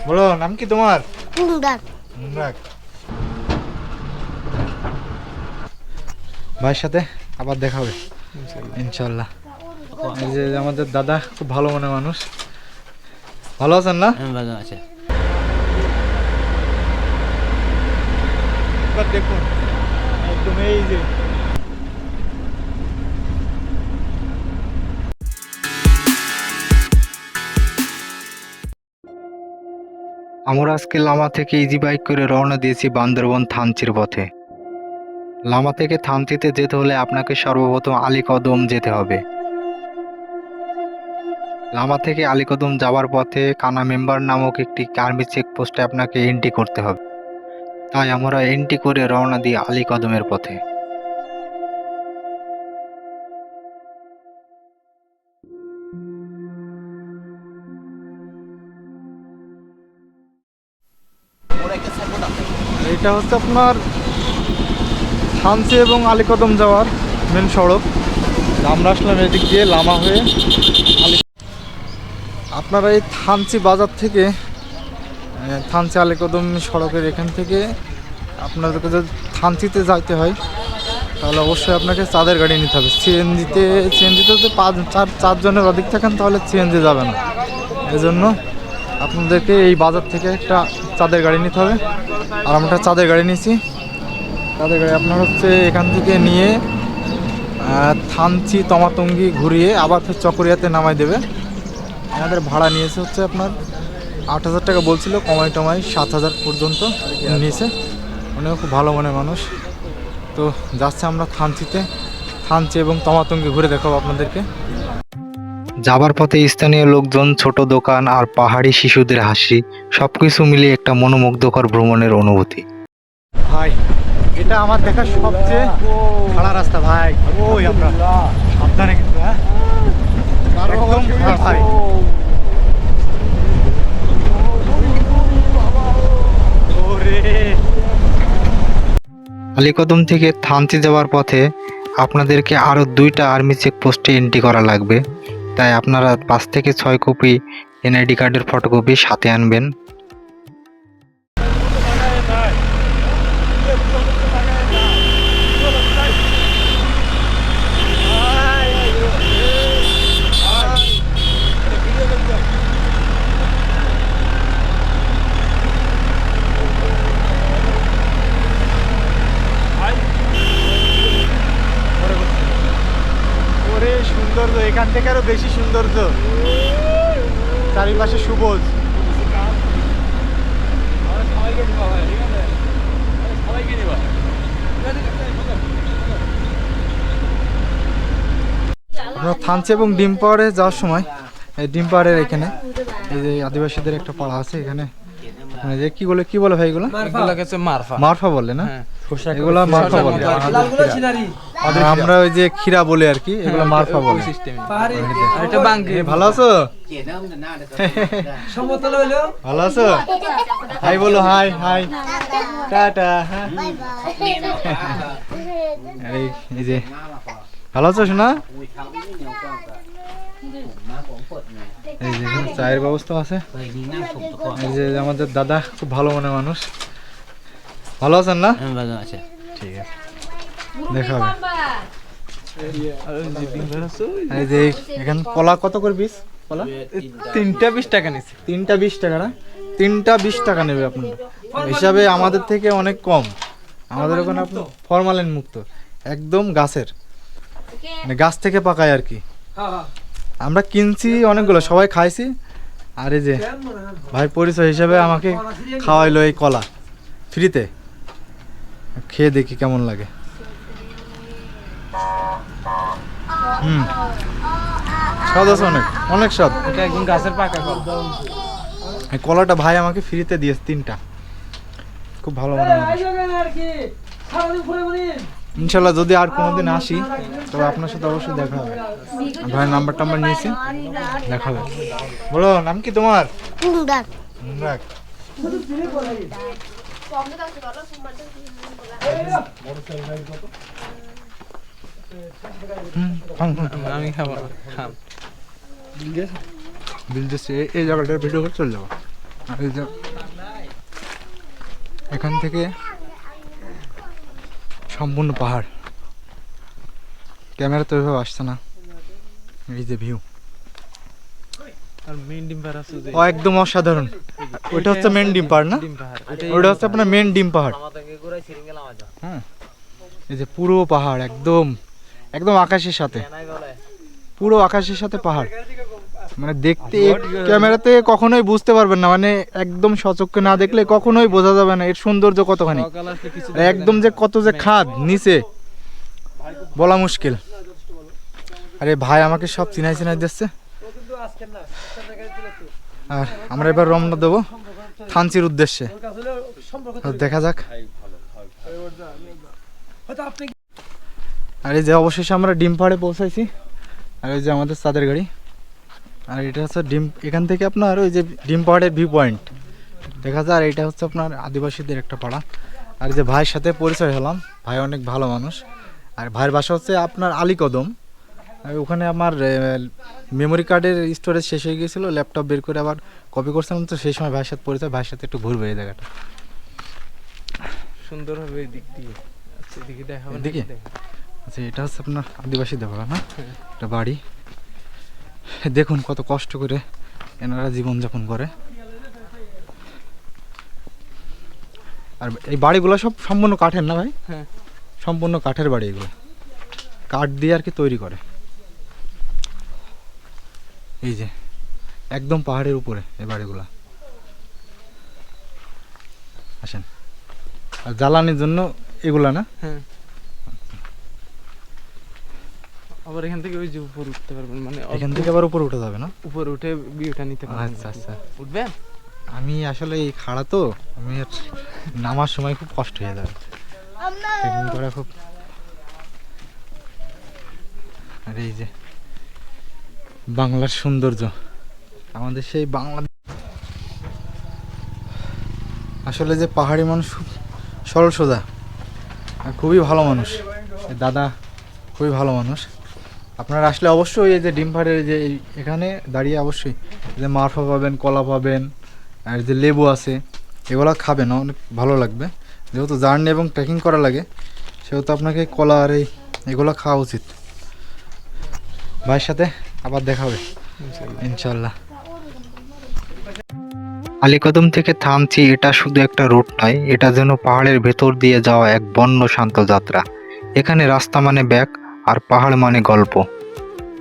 বলো নাম কি তোমার? মুরাদ। মুরাদ। ভাইয়ের সাথে আবার দেখা হবে ইনশাল্লাহ। এই যে আমাদের দাদা খুব ভালো মনের মানুষ। ভালো আছেন না? ভালো আছে। এবার দেখুন একদম এই যে আমরা আজকে লামা থেকে ইজি বাইক করে রওনা দিয়েছি বান্দরবন থানচির পথে। লামা থেকে থানচিতে যেতে হলে আপনাকে সর্বপ্রথম আলীকদম যেতে হবে। লামা থেকে আলীকদম যাওয়ার পথে কানা মেম্বার নামক একটি আর্মি চেকপোস্টে আপনাকে এন্ট্রি করতে হবে। তাই আমরা এন্ট্রি করে রওনা দিই আলীকদমের পথে। এটা হচ্ছে আপনার থানচি এবং আলীকদম যাওয়ার মেন সড়ক। আমরা আসলাম এদিক দিয়ে লামা হয়ে আপনারা এই থানচি বাজার থেকে থানচি আলীকদম সড়কের এখান থেকে আপনাদেরকে যদি থানচিতে যাইতে হয় তাহলে অবশ্যই আপনাকে চাঁদের গাড়ি নিতে হবে। সিএনজিতে যদি চারজনের অধিক থাকেন তাহলে সিএনজি যাবে না। এজন্য আপনাদেরকে এই বাজার থেকে একটা চাঁদের গাড়ি নিতে হবে। আর আমরা চাঁদের গাড়ি নিয়েছি। চাঁদের গাড়ি আপনার হচ্ছে এখান থেকে নিয়ে থানচি তমাতঙ্গি ঘুরিয়ে আবার ফের চকরিয়াতে নামাই দেবে। আমাদের ভাড়া নিয়েছে হচ্ছে আপনার 8,000 টাকা বলছিল, কমাই টমাই 7,000 পর্যন্ত নিয়েছে। উনিও খুব ভালো মনের মানুষ। তো যাচ্ছে আমরা থানচি এবং তমাতঙ্গি ঘুরে দেখাবো আপনাদেরকে। যাবার পথে স্থানীয় লোকজন, ছোট দোকান আর পাহাড়ি শিশুদের হাসি সবকিছু মিলিয়ে একটা মনোমুগ্ধকর ভ্রমণের অনুভূতি। ভাই এটা আমার দেখা সবচেয়ে খাড়া রাস্তা ভাই। ওই আমরা সাবধানে কিন্তু একদম খাড়া ভাই। আলীকদম থেকে থানচি যাওয়ার পথে আপনাদেরকে আরও 2টা আর্মি চেকপোস্টে এন্ট্রি করা লাগবে। তাই আপনারা 5 থেকে 6 কপি এনআইডি কার্ডের ফটোকপি সাথে আনবেন। সৌন্দর্য এখান থেকে আরো বেশি সৌন্দর্য, চারিপাশে সবুজ। থানচি এবং ডিম পাহাড়ে যাওয়ার সময় এই ডিম পাহাড়ের এখানে এই যে আদিবাসীদের একটা পাড়া আছে, এখানে যে কি বলে ভাই এগুলো? মারফা বলে না? এগুলা মারফা বলে। আমরা ওই যে ক্ষীরা বলে আর কি, এগুলো মারফা বলে। ভালো আছো? ভালো আছো? হাই বলো, হাই হাই টাটা। এই যে ভালো আছো শোনা? এই যে এখানে চায়ের ব্যবস্থা আছে। এই যে আমাদের দাদা খুব ভালো মনের মানুষ। ভালো আছেন না? ভালো আছে। ঠিক আছে, দেখা হবে। এই যে এখানে কলা কত করে পিস? কলা 3টা 20 টাকা নিচ্ছে। 3টা 20 টাকা না? 3টা 20 টাকা নেবে আপনারা। হিসাবে আমাদের থেকে অনেক কম। আমাদের ওখানে আপনি ফরমালিন মুক্ত, একদম গাছের, মানে গাছ থেকে পাকায় আর কি। আমরা কিনছি অনেকগুলো, সবাই খাইছি। আর এই যে ভাই পরিচয় হিসাবে আমাকে খাওয়াইলো এই কলা ফ্রিতে। খেয়ে দেখি কেমন লাগে। স্বাদ আছে, অনেক অনেক স্বাদ। এটা একদম গাছের পাকা কলা। এই কলাটা ভাই আমাকে ফ্রিতে দিয়েছে 3টা। খুব ভালো মনে হয়। ইনশাল্লাহ যদি আর কোনোদিন আসি তবে আপনার সাথে অবশ্যই দেখা হবে। ভাইয়ের নাম্বার নিয়েছি, দেখা হবে। বলো নাম কি তোমার? মুরাদ। মুরাদ। আমি খাবো। বিল দিচ্ছে এই জায়গাটার ভিডিও করে চলে যাবো। আর এই যে এখান থেকে সম্পূর্ণ পাহাড়, ক্যামেরা তো ওইভাবে আসছে না। এই যে ভিউ, আর মেইন ডিম পাহাড় আছে যে ও একদম অসাধারণ। ওইটা হচ্ছে মেন ডিম পাহাড় না? ডিম পাহাড় ওটা হচ্ছে আপনার মেন ডিম পাহাড়। হ্যাঁ, এই যে পুরো পাহাড় একদম একদম আকাশের সাথে, পুরো আকাশের সাথে পাহাড়। মানে দেখতে ক্যামেরাতে কখনোই বুঝতে পারবেন না, মানে একদম সচক্ষে না দেখলে কখনোই বোঝা যাবে না এর সৌন্দর্য কতখানি। সকাল আসলে কিছু আর একদম যে কত যে খাদ নিচে বলা মুশকিল। আরে ভাই আমাকে সব চিনাই চিনাই দিচ্ছে। আর আমরা এবার রওনা দেবো থানচির উদ্দেশ্যে। দেখা যাক। আর এই যে অবশেষে আমরা ডিম পাহাড়ে পৌঁছাইছি। আর এই যে আমাদের চাঁদের গাড়ি। আর এটা হচ্ছে ডিম, এখান থেকে আপনার ওই যে ডিম পাহাড়ের ভিউ পয়েন্ট দেখা যায়। আর এটা হচ্ছে আপনার আদিবাসীদের একটা পাড়া। আর যে ভাইয়ের সাথে পরিচয় হলাম, ভাই অনেক ভালো মানুষ। আর ভাইয়ের বাসা হচ্ছে আপনার আলীকদম। আর ওখানে আমার মেমোরি কার্ডের স্টোরেজ শেষ হয়ে গিয়েছিলো, ল্যাপটপ বের করে আবার কপি করছিলাম, তো সেই সময় ভাইয়ের সাথে পরিচয়। ভাইয়ের সাথে একটু ঘুরবে এই জায়গাটা, সুন্দর হবে এই দিক দিয়ে। আচ্ছা এদিকে দেখাবো, এদিকে? আচ্ছা এটা হচ্ছে আপনার আদিবাসীদের পাড়া না, একটা বাড়ি। দেখুন কত কষ্ট করে এনারা জীবনযাপন করে। আর এই বাড়িগুলো সব সম্পূর্ণ কাঠের না ভাই? হ্যাঁ, সম্পূর্ণ কাঠের বাড়ি, এগুলো কাঠ দিয়ে আর কি তৈরি করে। এই যে একদম পাহাড়ের উপরে এই বাড়িগুলা। আসেন। আর জ্বালানির জন্য এগুলা না? হ্যাঁ। আবার এখান থেকে ওই যে উপর উঠতে পারবেন, মানে এখান থেকে আবার উপরে উঠে যাবে না? উপর উঠে ভিউটা নিতে পারবেন। আচ্ছা আচ্ছা। উঠবেন? আমি আসলে এই খাড়া তো, আমি আর নামার সময় খুব কষ্ট হয়ে যাবে, ট্রেকিং করা খুব। আর এই যে বাংলার সৌন্দর্য, আমাদের সেই বাংলা। আসলে যে পাহাড়ি মানুষ খুব সরল সোজা, আর খুবই ভালো মানুষ। এই দাদা খুবই ভালো মানুষ। আপনারা আসলে অবশ্যই এই যে ডিম পাহাড়ের যে এখানে দাঁড়িয়ে অবশ্যই যে মারফা পাবেন, কলা পাবেন, আর যে লেবু আছে এগুলো খাবেন, অনেক ভালো লাগবে। যেহেতু জার্নি এবং ট্রেকিং করা লাগে সেহেতু আপনাকে কলা আর এগুলো খাওয়া উচিত। ভাইয়ের সাথে আবার দেখা হবে ইনশাল্লাহ। আলীকদম থেকে থানচি এটা শুধু একটা রুট নয়, এটা যেন পাহাড়ের ভেতর দিয়ে যাওয়া এক বন্য শান্ত যাত্রা। এখানে রাস্তা মানে ব্যাগ আর পাহাড় মানে গল্প।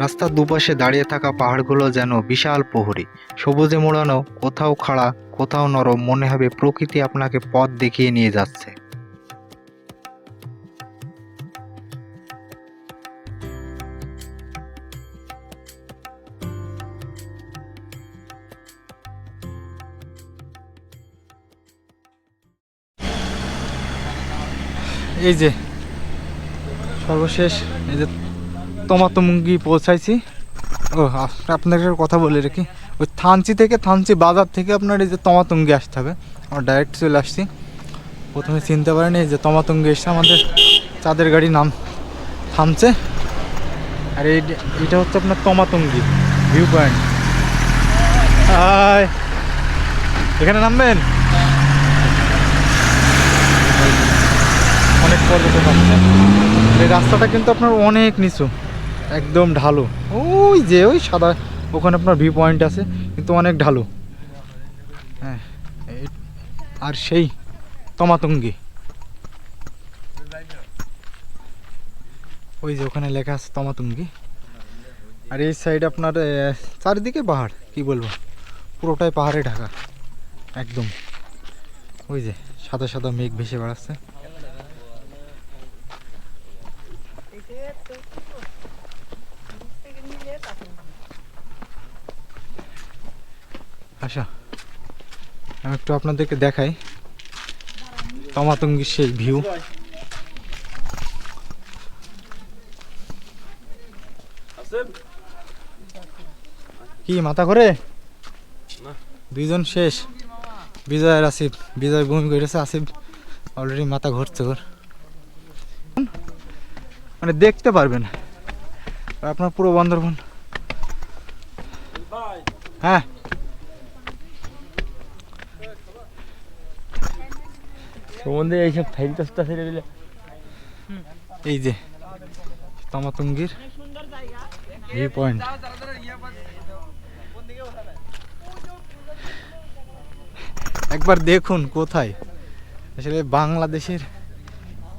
রাস্তার দুপাশে দাঁড়িয়ে থাকা পাহাড়গুলো যেন বিশাল প্রহরী, সবুজে মোড়ানো, কোথাও খাড়া কোথাও নরম, মনে হবে প্রকৃতি আপনাকে পথ দেখিয়ে নিয়ে যাচ্ছে। এই যে সর্বশেষ এই যে তমাতমুঙ্গি পৌঁছাইছি। ও আপনাকে একটা কথা বলে রাখি, ওই থানচি থেকে, থানচি বাজার থেকে আপনার এই যে তমাতঙ্গি আসতে হবে। আমরা ডাইরেক্ট চলে আসছি, প্রথমে চিনতে পারিনি। এই যে তমাতঙ্গি এসছে, আমাদের চাঁদের গাড়ি নাম থামছে। আর এইটা হচ্ছে আপনার তমাতঙ্গি ভিউ পয়েন্ট। এখানে নামবেন, অনেক পর্যটক আসছে। এই রাস্তাটা কিন্তু আপনার অনেক নিচু, একদম ঢালু। ওই যে ওই সাদা ওখানে আপনার ভিউ পয়েন্ট আছে, কিন্তু অনেক ঢালু। হ্যাঁ, আর সেই তমাতঙ্গি ওই যে ওখানে লেখা আছে তমাতঙ্গি। আর এই সাইড আপনার চারিদিকে পাহাড়, কি বলবো, পুরোটাই পাহাড়ে ঢাকা একদম। ওই যে সাদা সাদা মেঘ ভেসে বেড়াচ্ছে। আচ্ছা আমি একটু আপনাদেরকে দেখাই তমাতঙ্গির সেই ভিউ। কি মাথা করে দুইজন শেষ, বিজয় আর আসিফ। বিজয় বমি করেছে, আসিফ অলরেডি মাথা ঘুরছে ওর। মানে দেখতে পারবেন আপনার পুরো বান্দরবন। হ্যাঁ সমুদ্রে এইসব ফাইল টস্তা ছেড়ে দিলে এই যে তমাতুঙ্গির ভিউ পয়েন্ট। একবার দেখুন কোথায় আসলে বাংলাদেশের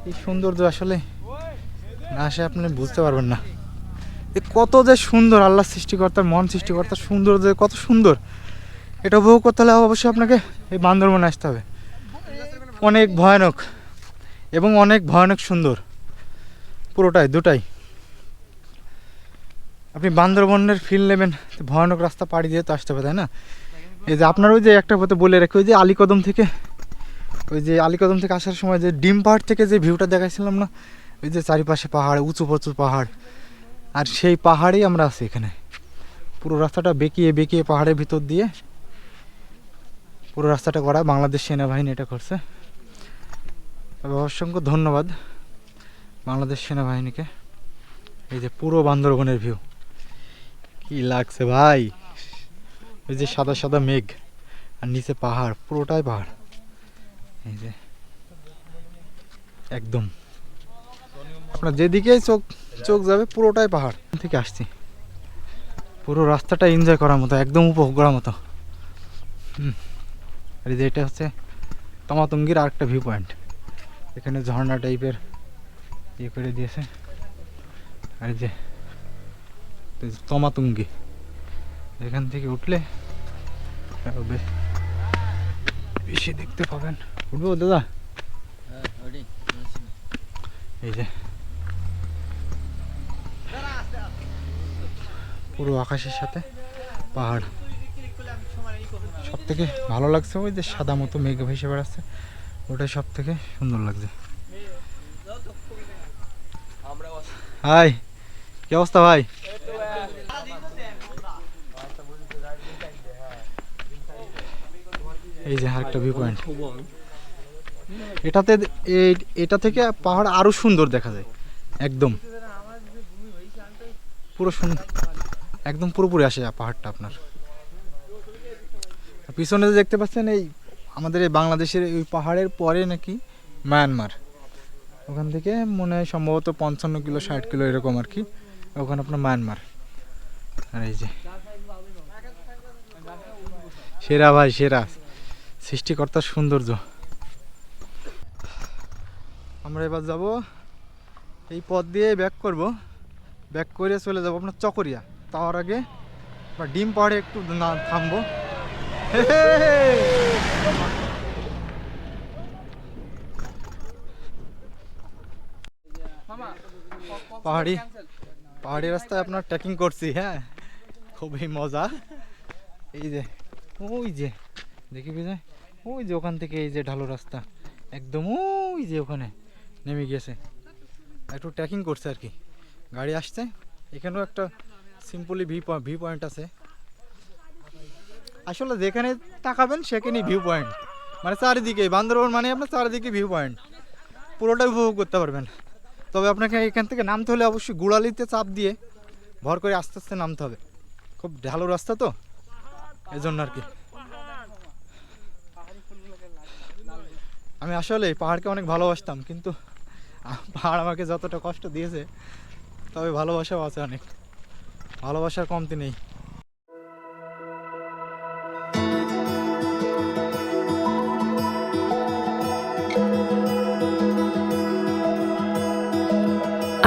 এই সৌন্দর্য আসলে না আসে আপনি বুঝতে পারবেন না। এ কত যে সুন্দর, আল্লাহ সৃষ্টিকর্তার মন সৃষ্টিকর্তার সৌন্দর্য যে কত সুন্দর, এটা উপভোগ করতে হলে অবশ্যই আপনাকে এই বান্দরবনে আসতে হবে। অনেক ভয়ানক এবং অনেক ভয়ানক সুন্দর, পুরোটাই দুটাই। আপনি বান্দরবনের ফিল নেবেন, ভয়ানক রাস্তা পাড়ি দিয়ে তো আসতে হবে, তাই না? এই যে আপনার ওই যে একটা কথা বলে রাখি, ওই যে আলীকদম থেকে আসার সময় যে ডিম পাহাড় থেকে যে ভিউটা দেখাইছিলাম না, ওই যে চারিপাশে পাহাড়, উঁচু প্রচুর পাহাড়, আর সেই পাহাড়েই আমরা আছি এখানে। পুরো রাস্তাটা বেঁকিয়ে বেঁকিয়ে পাহাড়ের ভিতর দিয়ে পুরো রাস্তাটা করা, বাংলাদেশ সেনাবাহিনী এটা করছে। তবে অসংখ্য ধন্যবাদ বাংলাদেশ সেনাবাহিনীকে। এই যে পুরো বান্দরবনের ভিউ কি লাগছে ভাই, ওই যে সাদা সাদা মেঘ আর নিচে পাহাড়, পুরোটাই পাহাড়। এই যে একদম আপনার যেদিকেই চোখ যাবে পুরোটাই পাহাড় থেকে আসছি। পুরো রাস্তাটা এনজয় করার মতো, একদম উপভোগ করার মতো। আর এই যে এটা হচ্ছে তমাতুঙ্গির আরেকটা ভিউ পয়েন্ট। এখানে ঝর্ণা টাইপের ইয়ে করে দিয়েছে। আর এই যে তমাতুঙ্গি, এখান থেকে উঠলে আরো বেশি দেখতে পাবেন। উঠবো দাদা? এই যে পুরো আকাশের সাথে পাহাড়। সব থেকে ভালো লাগছে ওই যে সাদা মতো মেঘ ভেসে বেড়াচ্ছে, ওটাই সব থেকে সুন্দর লাগছে। হাই, কি অবস্থা ভাই? এই যে আরেকটা ভিউ পয়েন্ট। এটা থেকে পাহাড় আরো সুন্দর দেখা যায়, একদম পুরো সুন্দর, একদম পুরোপুরি আসে পাহাড়টা আপনার। পিছনে যে দেখতে পাচ্ছেন, এই আমাদের এই বাংলাদেশের এই পাহাড়ের পরে নাকি মায়ানমার, ওখান থেকে মনে হয় সম্ভবত 55 কিলো 60 কিলো এরকম আর কি, ওখানে আপনার মায়ানমার। আর এই যে সেরা ভাই, সেরা সৃষ্টিকর্তার সৌন্দর্য। আমরা এবার যাব এই পথ দিয়ে ব্যাক করব, ব্যাক করে চলে যাব আপনার চকরিয়া। তার আগে ডিম পাহাড়ে একটু থামবো। পাহাড়ি রাস্তায় আপনার ট্রেকিং করছি, হ্যাঁ খুবই মজা। এই যে ওই যে দেখি বুঝায়, ওই যে ওখান থেকে এই যে ঢালু রাস্তা একদম ওই যে ওখানে নেমে গিয়েছে, একটু ট্রেকিং করছে আর কি, গাড়ি আসছে। এখানেও একটা সিম্পলি ভিউ পয়েন্ট আছে। আসলে যেখানে তাকাবেন সেখানেই ভিউ পয়েন্ট, মানে চারিদিকে বান্দরবন মানে আপনার চারিদিকে ভিউ পয়েন্ট, পুরোটাই উপভোগ করতে পারবেন। তবে আপনাকে এখান থেকে নামতে হলে অবশ্যই গোড়ালিতে চাপ দিয়ে ভর করে আস্তে আস্তে নামতে হবে, খুব ঢালু রাস্তা তো এই জন্য আর কি। আমি আসলে পাহাড়কে অনেক ভালোবাসতাম, কিন্তু পাহাড় আমাকে যতটা কষ্ট দিয়েছে, তবে ভালোবাসাও আছে অনেক, ভালোবাসার কমতি নেই।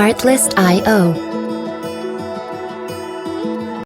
Artlist.io